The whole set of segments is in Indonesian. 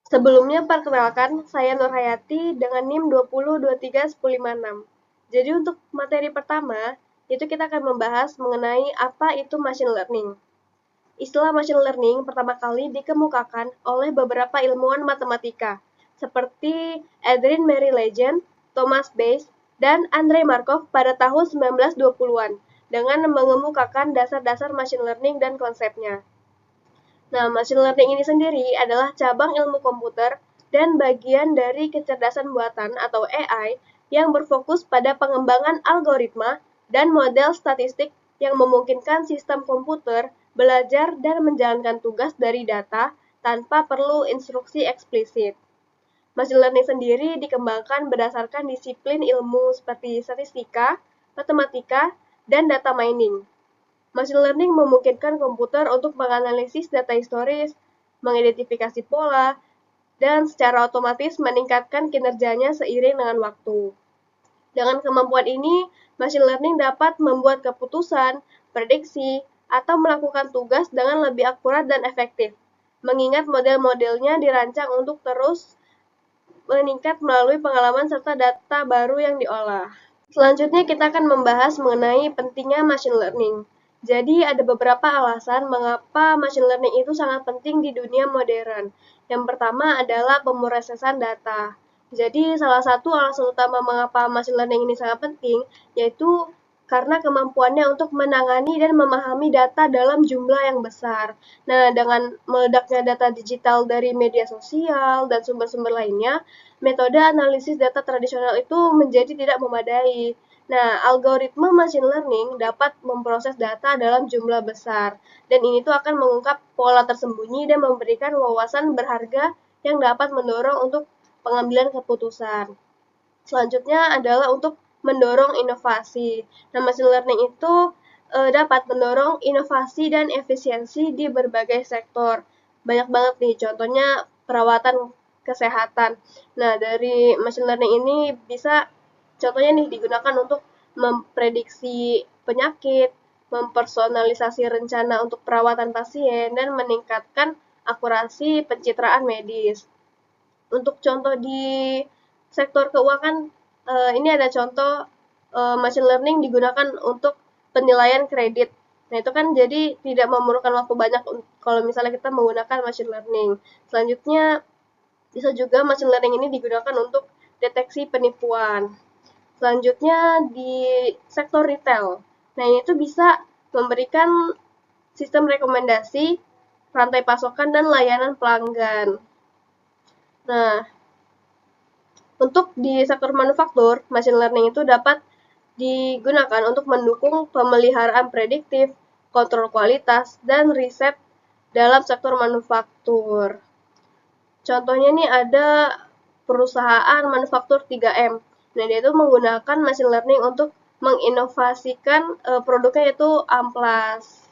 Sebelumnya perkenalkan, saya Nurhayati dengan NIM 20231056. Jadi untuk materi pertama, itu kita akan membahas mengenai apa itu machine learning. Istilah machine learning pertama kali dikemukakan oleh beberapa ilmuwan matematika, seperti Adrian Mary Legend, Thomas Bayes, dan Andrei Markov pada tahun 1920-an, dengan mengemukakan dasar-dasar machine learning dan konsepnya. Nah, machine learning ini sendiri adalah cabang ilmu komputer dan bagian dari kecerdasan buatan atau AI yang berfokus pada pengembangan algoritma dan model statistik yang memungkinkan sistem komputer belajar dan menjalankan tugas dari data tanpa perlu instruksi eksplisit. Machine learning sendiri dikembangkan berdasarkan disiplin ilmu seperti statistika, matematika, dan data mining. Machine learning memungkinkan komputer untuk menganalisis data historis, mengidentifikasi pola, dan secara otomatis meningkatkan kinerjanya seiring dengan waktu. Dengan kemampuan ini, machine learning dapat membuat keputusan, prediksi, atau melakukan tugas dengan lebih akurat dan efektif, mengingat model-modelnya dirancang untuk terus meningkat melalui pengalaman serta data baru yang diolah. Selanjutnya kita akan membahas mengenai pentingnya machine learning. Jadi ada beberapa alasan mengapa machine learning itu sangat penting di dunia modern. Yang pertama adalah pemrosesan data. Jadi salah satu alasan utama mengapa machine learning ini sangat penting yaitu karena kemampuannya untuk menangani dan memahami data dalam jumlah yang besar. Nah, dengan meledaknya data digital dari media sosial dan sumber-sumber lainnya, metode analisis data tradisional itu menjadi tidak memadai. Nah, algoritma machine learning dapat memproses data dalam jumlah besar, dan ini tuh akan mengungkap pola tersembunyi dan memberikan wawasan berharga yang dapat mendorong untuk pengambilan keputusan. Selanjutnya adalah untuk mendorong inovasi. Nah, machine learning itu dapat mendorong inovasi dan efisiensi di berbagai sektor. Banyak banget nih, contohnya perawatan kesehatan. Nah, dari machine learning ini bisa contohnya nih digunakan untuk memprediksi penyakit, mempersonalisasi rencana untuk perawatan pasien, dan meningkatkan akurasi pencitraan medis. Untuk contoh di sektor keuangan, ini ada contoh machine learning digunakan untuk penilaian kredit. Nah, itu kan jadi tidak memerlukan waktu banyak kalau misalnya kita menggunakan machine learning. Selanjutnya, bisa juga machine learning ini digunakan untuk deteksi penipuan. Selanjutnya, di sektor retail. Nah, ini tuh bisa memberikan sistem rekomendasi, rantai pasokan, dan layanan pelanggan. Nah, untuk di sektor manufaktur, machine learning itu dapat digunakan untuk mendukung pemeliharaan prediktif, kontrol kualitas, dan riset dalam sektor manufaktur. Contohnya nih ada perusahaan manufaktur 3M. Nah, dia itu menggunakan machine learning untuk menginovasikan produknya yaitu amplas.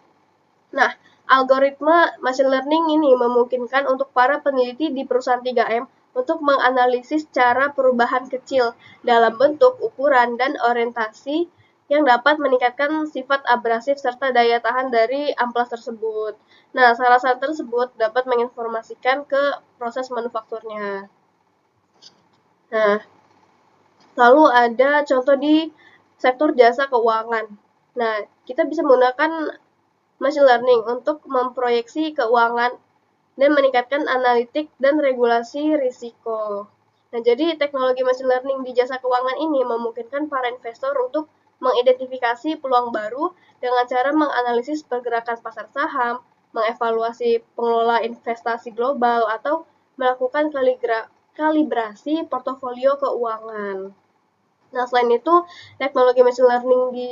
Nah, algoritma machine learning ini memungkinkan untuk para peneliti di perusahaan 3M untuk menganalisis cara perubahan kecil dalam bentuk, ukuran, dan orientasi yang dapat meningkatkan sifat abrasif serta daya tahan dari amplas tersebut. Nah, salah satu tersebut dapat menginformasikan ke proses manufakturnya. Nah, lalu ada contoh di sektor jasa keuangan. Nah, kita bisa menggunakan machine learning untuk memproyeksi keuangan dan meningkatkan analitik dan regulasi risiko. Nah, jadi teknologi machine learning di jasa keuangan ini memungkinkan para investor untuk mengidentifikasi peluang baru dengan cara menganalisis pergerakan pasar saham, mengevaluasi pengelola investasi global, atau melakukan kalibrasi portofolio keuangan. Nah, selain itu, teknologi machine learning di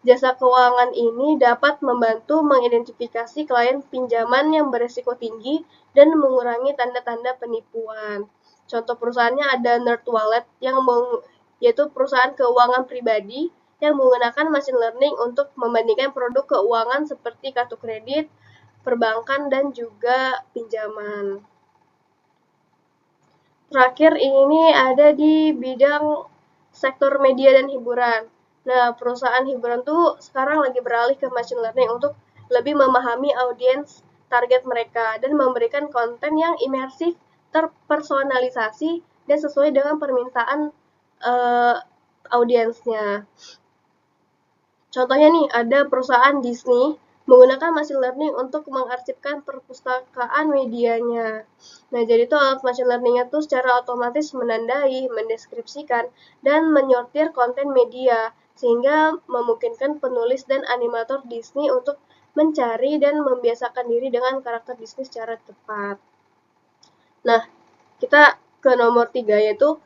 jasa keuangan ini dapat membantu mengidentifikasi klien pinjaman yang berisiko tinggi dan mengurangi tanda-tanda penipuan. Contoh perusahaannya ada NerdWallet yaitu perusahaan keuangan pribadi yang menggunakan machine learning untuk membandingkan produk keuangan seperti kartu kredit, perbankan, dan juga pinjaman. Terakhir ini ada di bidang sektor media dan hiburan. Nah, perusahaan hiburan tuh sekarang lagi beralih ke machine learning untuk lebih memahami audiens target mereka dan memberikan konten yang imersif terpersonalisasi dan sesuai dengan permintaan audiensnya. Contohnya nih, ada perusahaan Disney menggunakan machine learning untuk mengarsipkan perpustakaan medianya. Nah, jadi tuh alat machine learning-nya tuh secara otomatis menandai, mendeskripsikan, dan menyortir konten media, sehingga memungkinkan penulis dan animator Disney untuk mencari dan membiasakan diri dengan karakter Disney secara tepat. Nah, kita ke nomor 3, yaitu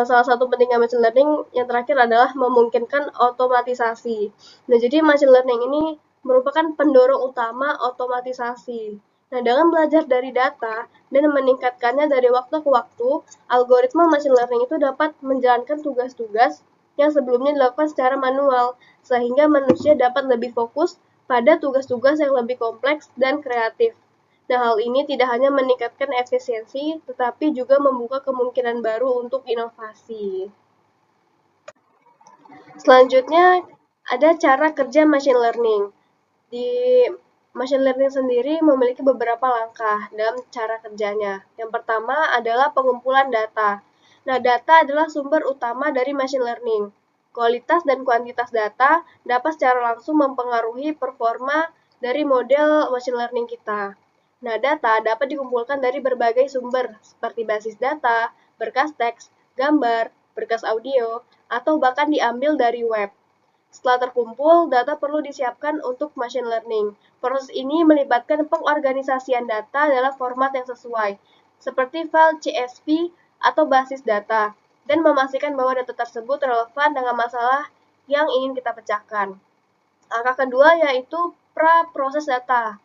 salah satu pentingnya machine learning yang terakhir adalah memungkinkan otomatisasi. Nah, jadi machine learning ini merupakan pendorong utama otomatisasi. Nah, dengan belajar dari data dan meningkatkannya dari waktu ke waktu, algoritma machine learning itu dapat menjalankan tugas-tugas yang sebelumnya dilakukan secara manual, sehingga manusia dapat lebih fokus pada tugas-tugas yang lebih kompleks dan kreatif. Nah, hal ini tidak hanya meningkatkan efisiensi, tetapi juga membuka kemungkinan baru untuk inovasi. Selanjutnya, ada cara kerja machine learning. Di machine learning sendiri memiliki beberapa langkah dalam cara kerjanya. Yang pertama adalah pengumpulan data. Nah, data adalah sumber utama dari machine learning. Kualitas dan kuantitas data dapat secara langsung mempengaruhi performa dari model machine learning kita. Nah, data dapat dikumpulkan dari berbagai sumber, seperti basis data, berkas teks, gambar, berkas audio, atau bahkan diambil dari web. Setelah terkumpul, data perlu disiapkan untuk machine learning. Proses ini melibatkan pengorganisasian data dalam format yang sesuai, seperti file CSV atau basis data, dan memastikan bahwa data tersebut relevan dengan masalah yang ingin kita pecahkan. Langkah kedua yaitu pra-proses data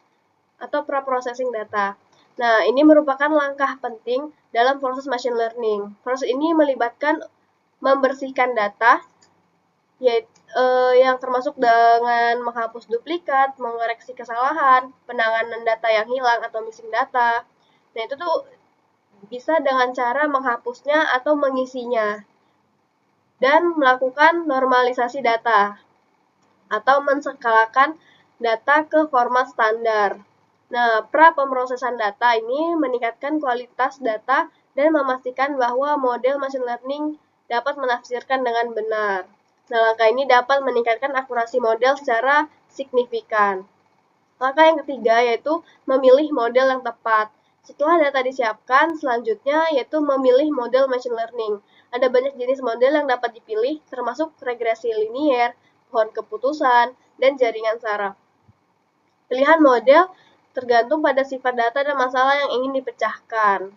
atau pra-processing data. Nah, ini merupakan langkah penting dalam proses machine learning. Proses ini melibatkan membersihkan data, yaitu yang termasuk dengan menghapus duplikat, mengoreksi kesalahan, penanganan data yang hilang atau missing data. Nah, itu tuh bisa dengan cara menghapusnya atau mengisinya, dan melakukan normalisasi data atau menskalakan data ke format standar. Nah, pra-pemrosesan data ini meningkatkan kualitas data dan memastikan bahwa model machine learning dapat menafsirkan dengan benar. Nah, langkah ini dapat meningkatkan akurasi model secara signifikan. Langkah yang ketiga yaitu memilih model yang tepat. Setelah data disiapkan, selanjutnya yaitu memilih model machine learning. Ada banyak jenis model yang dapat dipilih, termasuk regresi linier, pohon keputusan, dan jaringan saraf. Pilihan model tergantung pada sifat data dan masalah yang ingin dipecahkan.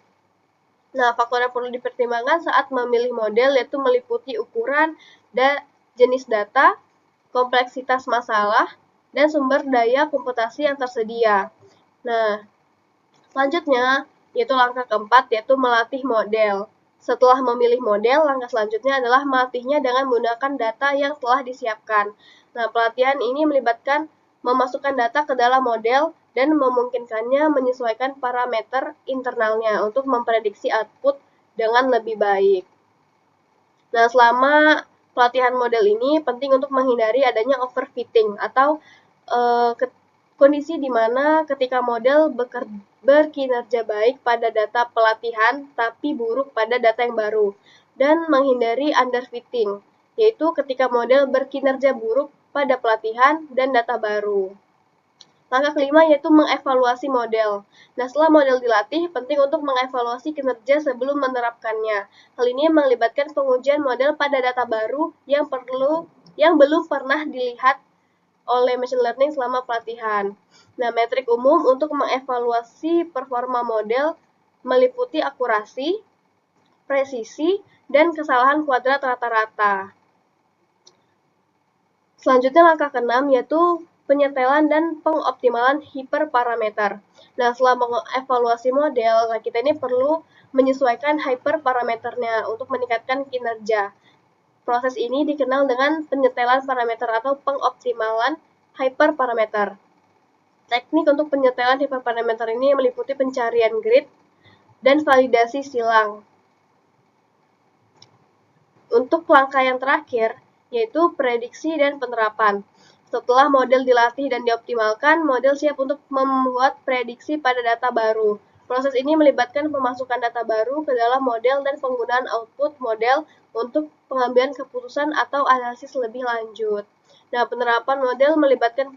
Nah, faktor yang perlu dipertimbangkan saat memilih model yaitu meliputi ukuran dan jenis data, kompleksitas masalah, dan sumber daya komputasi yang tersedia. Nah, selanjutnya yaitu langkah keempat yaitu melatih model. Setelah memilih model, langkah selanjutnya adalah melatihnya dengan menggunakan data yang telah disiapkan. Nah, pelatihan ini melibatkan memasukkan data ke dalam model dan memungkinkannya menyesuaikan parameter internalnya untuk memprediksi output dengan lebih baik. Nah, selama pelatihan model ini penting untuk menghindari adanya overfitting atau kondisi di mana ketika model berkinerja baik pada data pelatihan tapi buruk pada data yang baru, dan menghindari underfitting, yaitu ketika model berkinerja buruk pada pelatihan dan data baru. Langkah kelima yaitu mengevaluasi model. Nah, setelah model dilatih, penting untuk mengevaluasi kinerja sebelum menerapkannya. Hal ini melibatkan pengujian model pada data baru yang belum pernah dilihat oleh machine learning selama pelatihan. Nah, metrik umum untuk mengevaluasi performa model meliputi akurasi, presisi, dan kesalahan kuadrat rata-rata. Selanjutnya langkah ke-6 yaitu penyetelan dan pengoptimalan hiperparameter. Nah, setelah mengevaluasi model, kita ini perlu menyesuaikan hiperparameternya untuk meningkatkan kinerja. Proses ini dikenal dengan penyetelan parameter atau pengoptimalan hyperparameter. Teknik untuk penyetelan hyperparameter ini meliputi pencarian grid dan validasi silang. Untuk langkah yang terakhir, yaitu prediksi dan penerapan. Setelah model dilatih dan dioptimalkan, model siap untuk membuat prediksi pada data baru. Proses ini melibatkan pemasukan data baru ke dalam model dan penggunaan output model untuk pengambilan keputusan atau analisis lebih lanjut. Nah, penerapan model melibatkan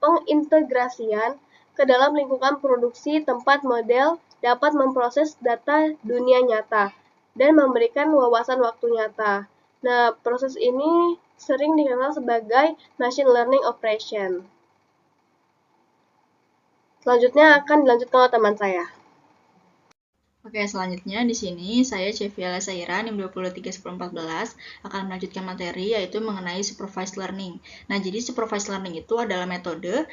pengintegrasian ke dalam lingkungan produksi tempat model dapat memproses data dunia nyata dan memberikan wawasan waktu nyata. Nah, proses ini sering dikenal sebagai machine learning operation. Selanjutnya akan dilanjutkan oleh teman saya. Oke, selanjutnya di sini saya Ceviala Saira, NIM 231014, akan melanjutkan materi yaitu mengenai supervised learning. Nah, jadi supervised learning itu adalah metode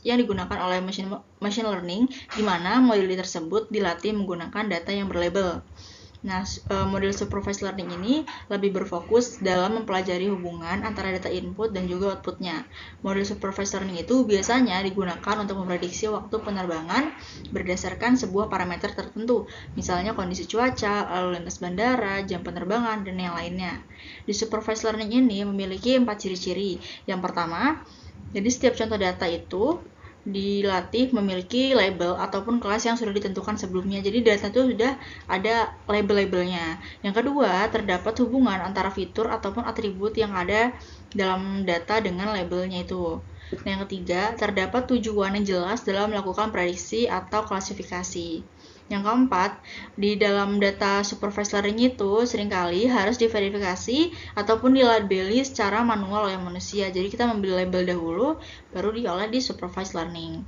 yang digunakan oleh machine learning di mana model tersebut dilatih menggunakan data yang berlabel. Nah, model supervised learning ini lebih berfokus dalam mempelajari hubungan antara data input dan juga outputnya. Model supervised learning itu biasanya digunakan untuk memprediksi waktu penerbangan berdasarkan sebuah parameter tertentu, misalnya kondisi cuaca, lalu lintas bandara, jam penerbangan, dan yang lainnya. Di supervised learning ini memiliki 4 ciri-ciri. Yang pertama, jadi setiap contoh data itu dilatih memiliki label ataupun kelas yang sudah ditentukan sebelumnya. Jadi data itu sudah ada label-labelnya. Yang kedua, terdapat hubungan antara fitur ataupun atribut yang ada dalam data dengan labelnya itu. Nah, yang ketiga, terdapat tujuan yang jelas dalam melakukan prediksi atau klasifikasi. Yang keempat, di dalam data supervised learning itu seringkali harus diverifikasi ataupun dilabeli secara manual oleh manusia. Jadi kita membeli label dahulu, baru diolah di supervised learning.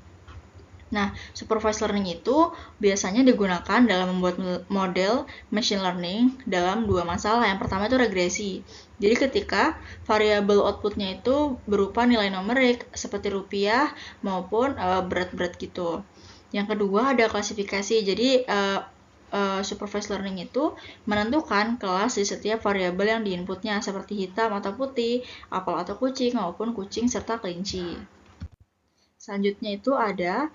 Nah, supervised learning itu biasanya digunakan dalam membuat model machine learning dalam dua masalah. Yang pertama itu regresi. Jadi ketika variabel outputnya itu berupa nilai numerik seperti rupiah maupun berat-berat gitu. Yang kedua ada klasifikasi. Jadi supervised learning itu menentukan kelas di setiap variabel yang diinputnya seperti hitam atau putih, apel atau kucing maupun kucing serta kelinci. Selanjutnya itu ada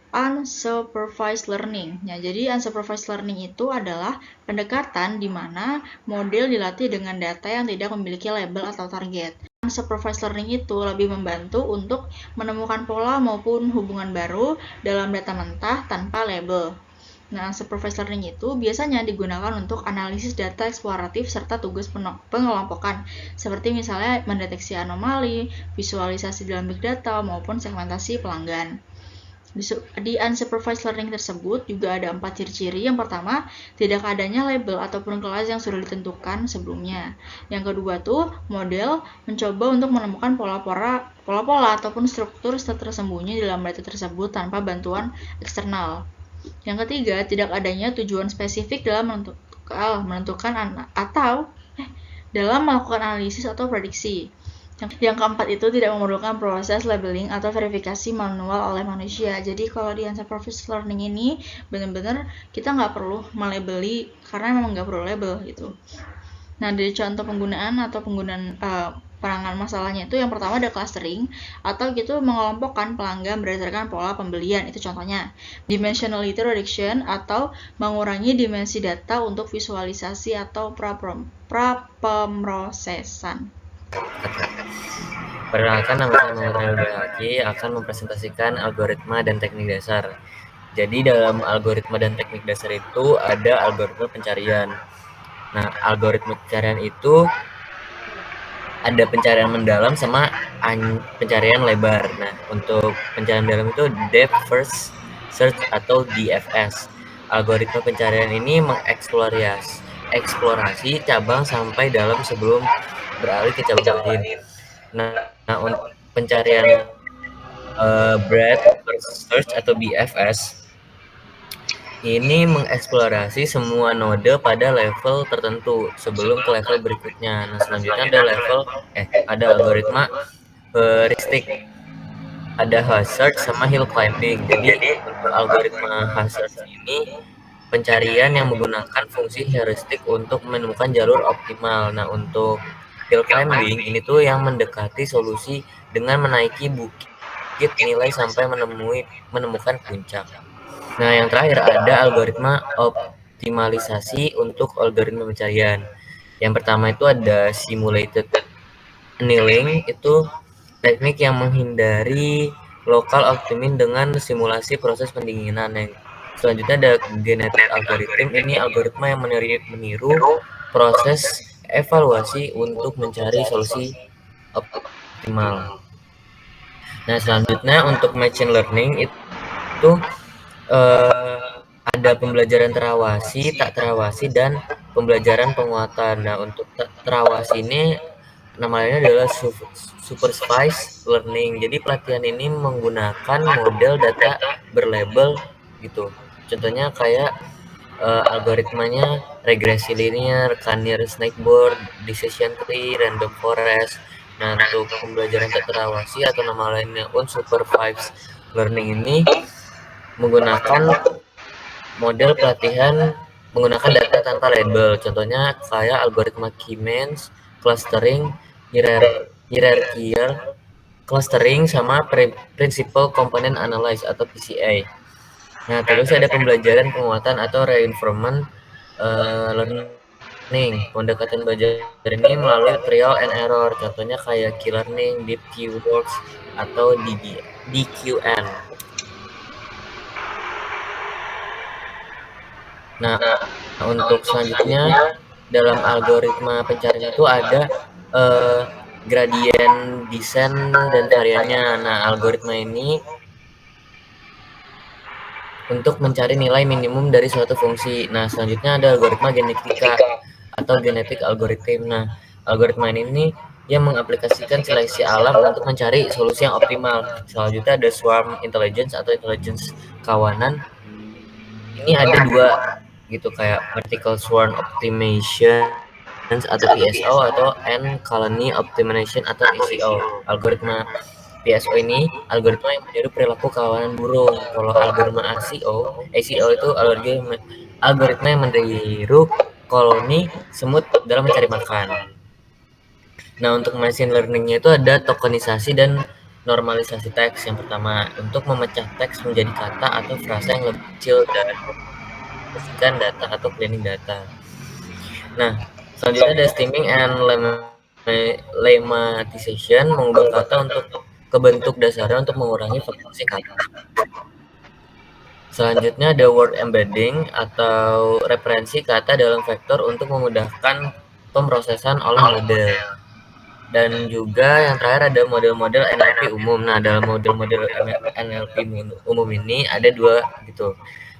unsupervised learning. Nah, jadi unsupervised learning itu adalah pendekatan di mana model dilatih dengan data yang tidak memiliki label atau target. Unsupervised learning itu lebih membantu untuk menemukan pola maupun hubungan baru dalam data mentah tanpa label. Nah, supervised learning itu biasanya digunakan untuk analisis data eksploratif serta tugas pengelompokan, seperti misalnya mendeteksi anomali, visualisasi dalam big data, maupun segmentasi pelanggan. Di unsupervised learning tersebut juga ada 4 ciri-ciri. Yang pertama, tidak adanya label ataupun kelas yang sudah ditentukan sebelumnya. Yang kedua tuh, model mencoba untuk menemukan pola-pola ataupun struktur tersembunyi dalam data tersebut tanpa bantuan eksternal. Yang ketiga, tidak adanya tujuan spesifik dalam menentukan atau dalam melakukan analisis atau prediksi. Yang keempat itu tidak memerlukan proses labeling atau verifikasi manual oleh manusia. Jadi kalau di unsupervised learning ini benar-benar kita nggak perlu melabeli karena memang nggak perlu label gitu. Nah, dari contoh penggunaan atau penggunaan penanganan masalahnya itu yang pertama ada clustering atau gitu mengelompokkan pelanggan berdasarkan pola pembelian. Itu contohnya. Dimensionality reduction atau mengurangi dimensi data untuk visualisasi atau pra-pemrosesan. Perkenalkan, nama saya Muhammad Rahil Haki akan mempresentasikan algoritma dan teknik dasar. Jadi dalam algoritma dan teknik dasar itu ada algoritma pencarian. Nah, algoritma pencarian itu ada pencarian mendalam sama pencarian lebar. Nah, untuk pencarian mendalam itu depth first search atau DFS. Algoritma pencarian ini mengeksplorasi cabang sampai dalam sebelum beralih ke cabang lain. Nah, untuk pencarian breadth first search atau BFS ini mengeksplorasi semua node pada level tertentu sebelum ke level berikutnya. Nah, selanjutnya ada algoritma heuristik, ada hazard sama hill climbing. Jadi untuk algoritma hazard ini pencarian yang menggunakan fungsi heuristik untuk menemukan jalur optimal. Nah, untuk hill climbing ini tuh yang mendekati solusi dengan menaiki bukit nilai sampai menemukan puncak. Nah, yang terakhir ada algoritma optimalisasi untuk algoritma pencarian. Yang pertama itu ada simulated annealing, itu teknik yang menghindari lokal optimum dengan simulasi proses pendinginan. Yang Selanjutnya ada genetic algorithm. Ini algoritma yang meniru proses evaluasi untuk mencari solusi optimal. Nah, selanjutnya untuk machine learning itu ada pembelajaran terawasi, tak terawasi, dan pembelajaran penguatan. Nah, untuk terawasi ini namanya adalah supervised learning. Jadi pelatihan ini menggunakan model data berlabel gitu. Contohnya kayak algoritmanya regresi linear, linear snakeboard, decision tree, random forest. Nah, untuk pembelajaran tak terawasi atau nama lainnya unsupervised learning ini menggunakan model pelatihan menggunakan data tanpa label. Contohnya kayak algoritma K-means, clustering, hierarchical clustering, sama principal component analysis atau PCA. Nah, terus ada pembelajaran penguatan atau reinforcement learning. Pendekatan belajar ini melalui trial and error. Contohnya kayak Q-learning, Deep Q-works, atau DQN. Nah, untuk selanjutnya dalam algoritma pencarian itu ada gradien descent dan variannya. Nah, algoritma ini untuk mencari nilai minimum dari suatu fungsi. Nah, selanjutnya ada algoritma genetika atau genetic algorithm. Nah, algoritma ini yang mengaplikasikan seleksi alam untuk mencari solusi yang optimal. Selanjutnya ada swarm intelligence atau intelligence kawanan. Ini ada dua gitu, kayak vertical swarm optimization atau PSO atau and colony optimization atau ACO. Algoritma PSO ini algoritma yang meniru perilaku kawanan burung. Kalau algoritma ACO itu algoritma yang meniru koloni semut dalam mencari makan. Nah, untuk machine learningnya itu ada tokenisasi dan normalisasi teks. Yang pertama, untuk memecah teks menjadi kata atau frasa yang lebih kecil dan memproses data atau cleaning data. Nah, selanjutnya ada stemming and lemmatization, mengubah kata untuk ke bentuk dasarnya untuk mengurangi fragmentasi kata. Selanjutnya ada word embedding atau referensi kata dalam vektor untuk memudahkan pemrosesan oleh model. Dan juga yang terakhir ada model-model NLP umum. Nah, dalam model-model NLP umum ini ada dua gitu.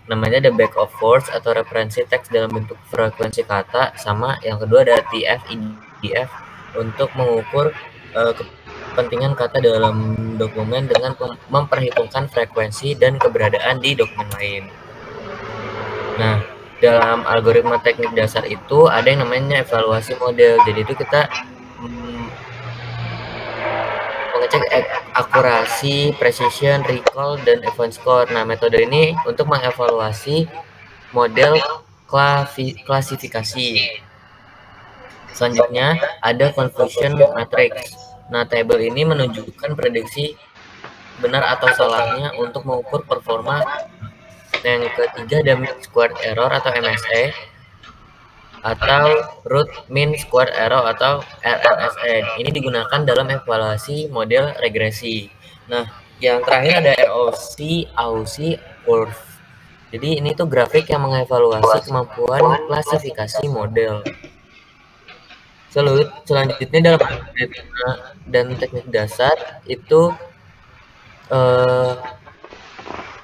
Namanya ada back of words atau referensi teks dalam bentuk frekuensi kata, sama yang kedua ada TF-IDF untuk mengukur kepentingan kata dalam dokumen dengan memperhitungkan frekuensi dan keberadaan di dokumen lain. Nah, dalam algoritma teknik dasar itu ada yang namanya evaluasi model. Jadi itu kita mengecek akurasi, precision, recall, dan event score. Nah, metode ini untuk mengevaluasi model klasifikasi. Selanjutnya ada confusion matrix. Nah, tabel ini menunjukkan prediksi benar atau salahnya untuk mengukur performa. Yang ketiga ada mean squared error atau MSE atau root mean squared error atau RMSE. Ini digunakan dalam evaluasi model regresi. Nah, yang terakhir ada ROC, AUC, curve. Jadi ini tuh grafik yang mengevaluasi kemampuan klasifikasi model. Selanjutnya dalam algoritma dan teknik dasar itu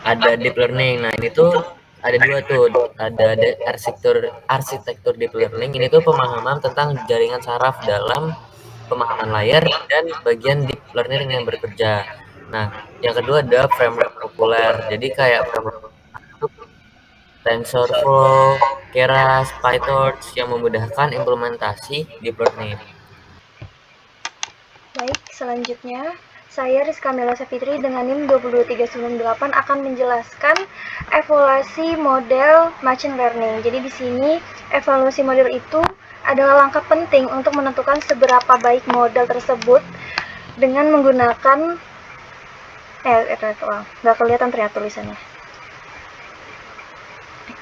ada deep learning. Nah, ini tuh ada dua tuh, ada arsitektur deep learning. Ini tuh pemahaman tentang jaringan saraf dalam pemahaman layar dan bagian deep learning yang bekerja. Nah, yang kedua ada framework populer. Jadi kayak framework TensorFlow, Keras, PyTorch yang memudahkan implementasi deep learning. Baik, selanjutnya saya Rizka Melasa Fitri dengan NIM 22398 akan menjelaskan evaluasi model machine learning. Jadi di sini evaluasi model itu adalah langkah penting untuk menentukan seberapa baik model tersebut dengan menggunakan nggak kelihatan ternyata tulisannya.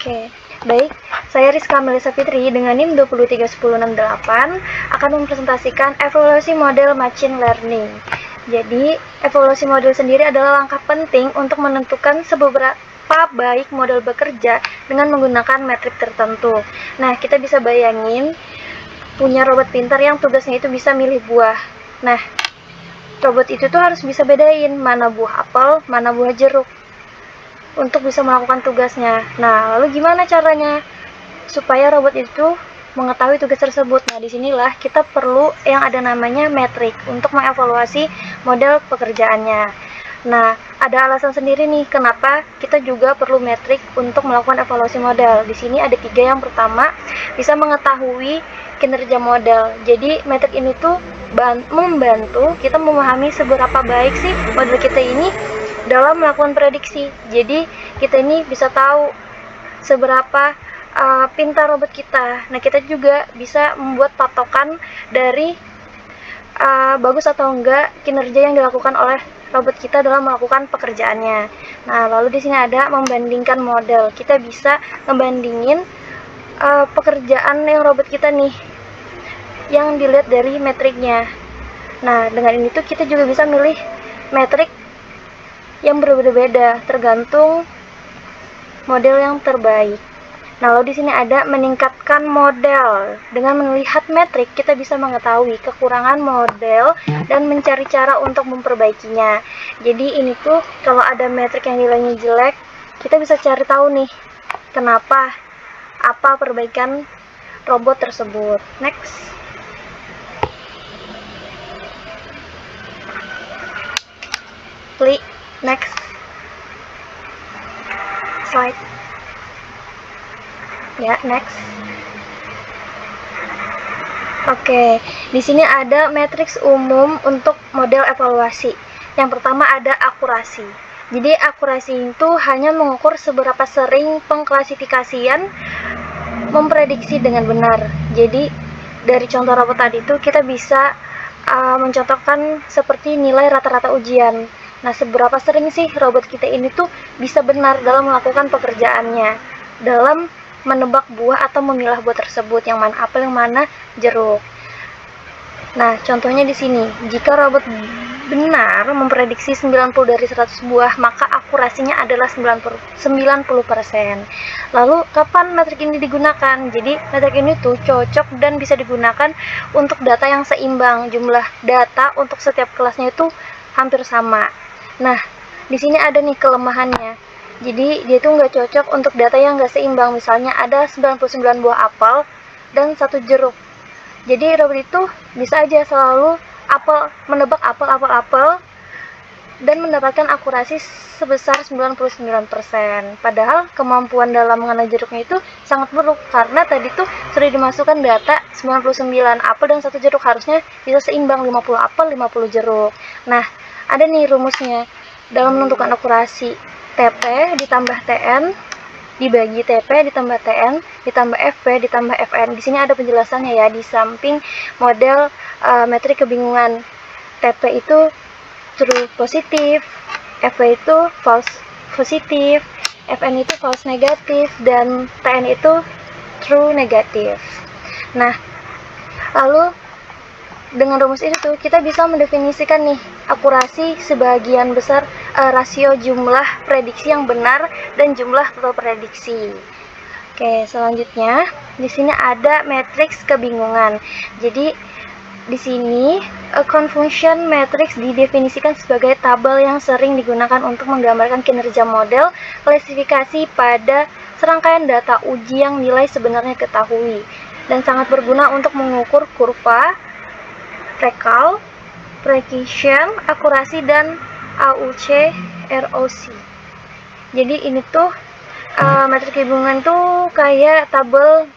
Oke, baik. Saya Rizka Melisa Fitri dengan NIM 2310668 akan mempresentasikan evaluasi model machine learning. Jadi, evaluasi model sendiri adalah langkah penting untuk menentukan seberapa seberapa baik model bekerja dengan menggunakan metrik tertentu. Nah, kita bisa bayangin punya robot pintar yang tugasnya itu bisa milih buah. Nah, robot itu tuh harus bisa bedain mana buah apel, mana buah jeruk untuk bisa melakukan tugasnya. Nah, lalu gimana caranya supaya robot itu mengetahui tugas tersebut? Nah, disinilah kita perlu yang ada namanya metrik untuk mengevaluasi model pekerjaannya. Nah, ada alasan sendiri nih kenapa kita juga perlu metrik untuk melakukan evaluasi model. Di sini ada 3. Yang pertama, bisa mengetahui kinerja model. Jadi, metrik ini tuh membantu kita memahami seberapa baik sih model kita ini dalam melakukan prediksi. Jadi, kita ini bisa tahu seberapa pintar robot kita. Nah, kita juga bisa membuat patokan dari bagus atau enggak kinerja yang dilakukan oleh robot kita dalam melakukan pekerjaannya. Nah, lalu di sini ada membandingkan model. Kita bisa membandingin pekerjaan yang robot kita nih yang dilihat dari metriknya. Nah, dengan ini tuh kita juga bisa milih metrik yang berbeda-beda tergantung model yang terbaik. Nah, lalu di sini ada meningkatkan model. Dengan melihat metrik, kita bisa mengetahui kekurangan model dan mencari cara untuk memperbaikinya. Jadi ini tuh kalau ada metrik yang nilainya jelek, kita bisa cari tahu nih kenapa, apa perbaikan robot tersebut. Next. Next slide. Ya, next. Oke, di sini ada matriks umum untuk model evaluasi. Yang pertama ada akurasi. Jadi akurasi itu hanya mengukur seberapa sering pengklasifikasian memprediksi dengan benar. Jadi dari contoh robot tadi itu kita bisa mencontohkan seperti nilai rata-rata ujian. Nah, seberapa sering sih robot kita ini tuh bisa benar dalam melakukan pekerjaannya, dalam menebak buah atau memilah buah tersebut, yang mana apel, yang mana jeruk. Nah, contohnya di sini, jika robot benar memprediksi 90 dari 100 buah, maka akurasinya adalah 90%. Lalu, kapan metrik ini digunakan? Jadi, metrik ini tuh cocok dan bisa digunakan untuk data yang seimbang. Jumlah data untuk setiap kelasnya itu hampir sama. Nah, di sini ada nih kelemahannya. Jadi, dia itu nggak cocok untuk data yang nggak seimbang. Misalnya, ada 99 buah apel dan 1 jeruk. Jadi robot itu bisa aja selalu menebak apel dan mendapatkan akurasi sebesar 99%. Padahal kemampuan dalam mengenai jeruknya itu sangat buruk, karena tadi tuh sudah dimasukkan data 99 apel dan 1 jeruk, harusnya bisa seimbang 50 apel 50 jeruk. Nah, ada nih rumusnya dalam menentukan akurasi. TP ditambah TN dibagi TP ditambah TN ditambah FP ditambah FN. Di sini ada penjelasannya ya di samping model metrik kebingungan. TP itu true positif, FP itu false positif, FN itu false negatif, dan TN itu true negatif. Nah, lalu dengan rumus ini tuh kita bisa mendefinisikan nih akurasi sebagian besar rasio jumlah prediksi yang benar dan jumlah total prediksi. Oke, selanjutnya di sini ada matriks kebingungan. Jadi di sini confusion matrix didefinisikan sebagai tabel yang sering digunakan untuk menggambarkan kinerja model klasifikasi pada serangkaian data uji yang nilai sebenarnya ketahui, dan sangat berguna untuk mengukur kurva, recall, precision, akurasi, dan AUC, ROC. Jadi ini tuh matriks kebingungan tuh kayak tabel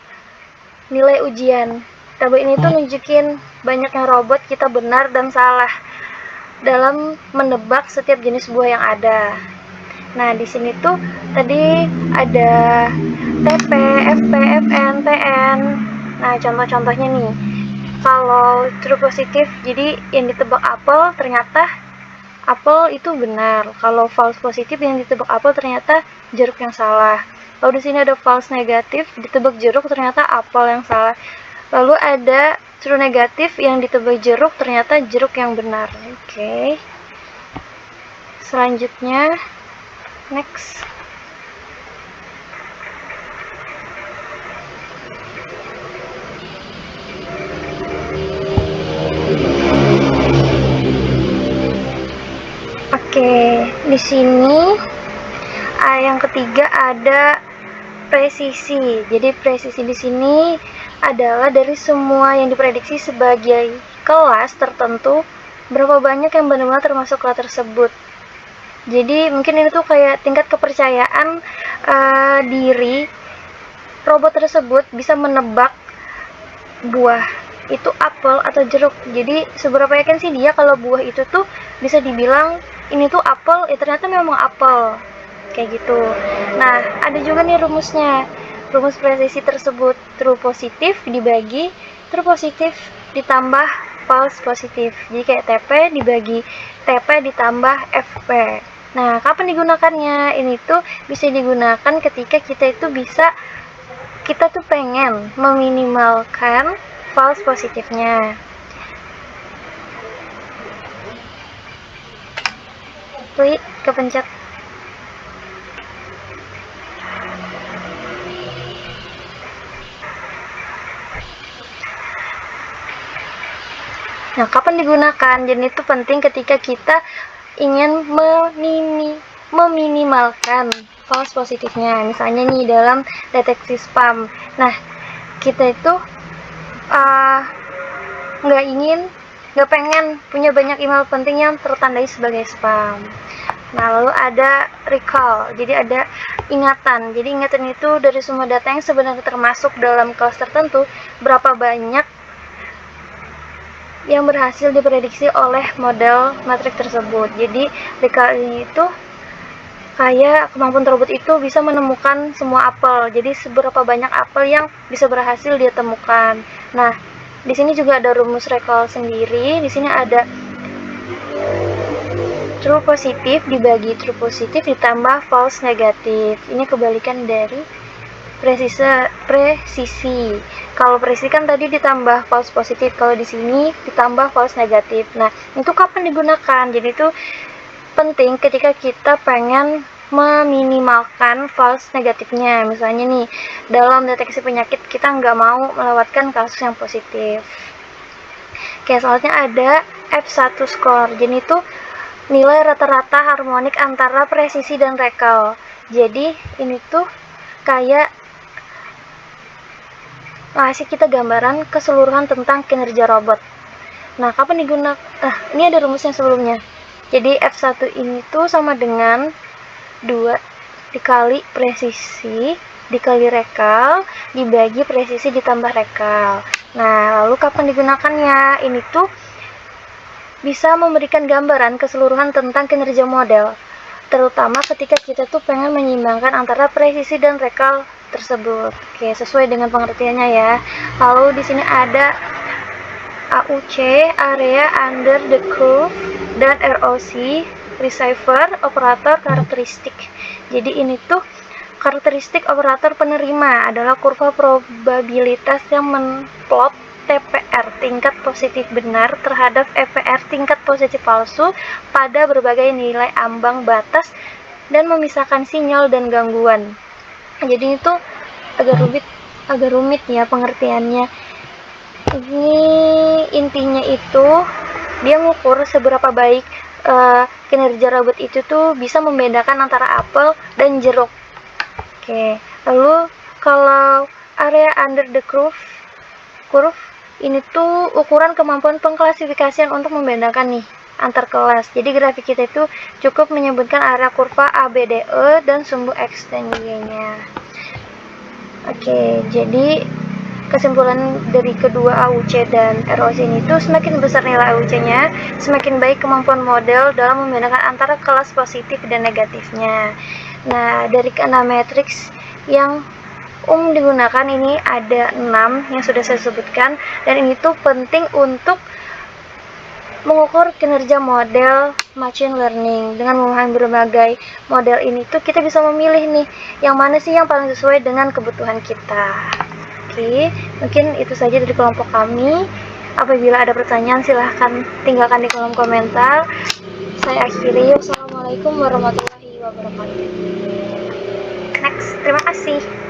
nilai ujian. Tabel ini tuh nunjukin banyaknya robot kita benar dan salah dalam menebak setiap jenis buah yang ada. Nah, di sini tuh tadi ada TP, FP, FN, TN. Nah, contoh-contohnya nih. Kalau true positif, jadi yang ditebak apel ternyata apel itu benar. Kalau false positif, yang ditebak apel ternyata jeruk yang salah. Lalu di sini ada false negatif, ditebak jeruk ternyata apel yang salah. Lalu ada true negatif, yang ditebak jeruk ternyata jeruk yang benar. Oke. Selanjutnya, next. Di sini yang ketiga ada presisi. Jadi presisi di sini adalah dari semua yang diprediksi sebagai kelas tertentu, berapa banyak yang benar-benar termasuk kelas tersebut. Jadi mungkin ini tuh kayak tingkat kepercayaan diri robot tersebut bisa menebak buah itu apel atau jeruk. Jadi seberapa yakin sih dia kalau buah itu tuh bisa dibilang ini tuh apel, ternyata memang apel, kayak gitu. Nah, ada juga nih rumusnya. Rumus presisi tersebut, true positif dibagi true positif ditambah false positif. Jadi kayak TP dibagi TP ditambah FP. Nah, kapan digunakannya? Ini tuh bisa digunakan ketika kita tuh pengen meminimalkan false positifnya. Klik kepencet. Nah, kapan digunakan? Jadi itu penting ketika kita ingin meminimalkan false positifnya. Misalnya nih dalam deteksi spam. Nah, kita itu nggak pengen punya banyak email penting yang tertandai sebagai spam. Nah, lalu ada recall, jadi ada ingatan. Jadi ingatan itu dari semua data yang sebenarnya termasuk dalam kelas tertentu, berapa banyak yang berhasil diprediksi oleh model matrik tersebut. Jadi recall ini itu kayak kemampuan robot itu bisa menemukan semua apel. Jadi seberapa banyak apel yang bisa berhasil dia temukan. Nah, di sini juga ada rumus recall sendiri. Di sini ada true positif dibagi true positif ditambah false negatif. Ini kebalikan dari presisi. Kalau presisi kan tadi ditambah false positif, kalau di sini ditambah false negatif. Nah, itu kapan digunakan? Jadi itu penting ketika kita pengen meminimalkan false negatifnya. Misalnya nih, dalam deteksi penyakit kita nggak mau melewatkan kasus yang positif. Kayak soalnya ada F1 score. Jadi itu nilai rata-rata harmonik antara presisi dan recall. Jadi ini tuh kayak ngasih kita gambaran keseluruhan tentang kinerja robot. Nah, kapan digunakan? Ini ada rumusnya sebelumnya. Jadi F1 ini tuh sama dengan 2 dikali presisi dikali recall dibagi presisi ditambah recall. Nah, lalu kapan digunakannya? Ini tuh bisa memberikan gambaran keseluruhan tentang kinerja model, terutama ketika kita tuh pengen menyeimbangkan antara presisi dan recall tersebut. Oke, sesuai dengan pengertiannya ya. Lalu di sini ada AUC, area under the curve, dan ROC, receiver operator karakteristik. Jadi ini tuh karakteristik operator penerima adalah kurva probabilitas yang menplot TPR tingkat positif benar terhadap EPR tingkat positif palsu pada berbagai nilai ambang batas dan memisahkan sinyal dan gangguan. Jadi itu agak rumit ya pengertiannya. Ini intinya itu dia ngukur seberapa baik kinerja robot itu tuh bisa membedakan antara apel dan jeruk. Oke, lalu kalau area under the curve ini tuh ukuran kemampuan pengklasifikasian untuk membedakan nih antar kelas. Jadi grafik kita itu cukup menyebutkan area kurva ABDE dan sumbu X dan Y-nya. Oke, jadi kesimpulan dari kedua AUC dan ROC ini tuh semakin besar nilai AUC-nya, semakin baik kemampuan model dalam membedakan antara kelas positif dan negatifnya. Nah, dari keenam matriks yang digunakan ini ada 6 yang sudah saya sebutkan, dan ini tuh penting untuk mengukur kinerja model machine learning. Dengan memahami berbagai model ini tuh kita bisa memilih nih yang mana sih yang paling sesuai dengan kebutuhan kita. Oke, mungkin itu saja dari kelompok kami. Apabila ada pertanyaan silahkan tinggalkan di kolom komentar. Saya akhiri. Wassalamualaikum warahmatullahi wabarakatuh. Next, terima kasih.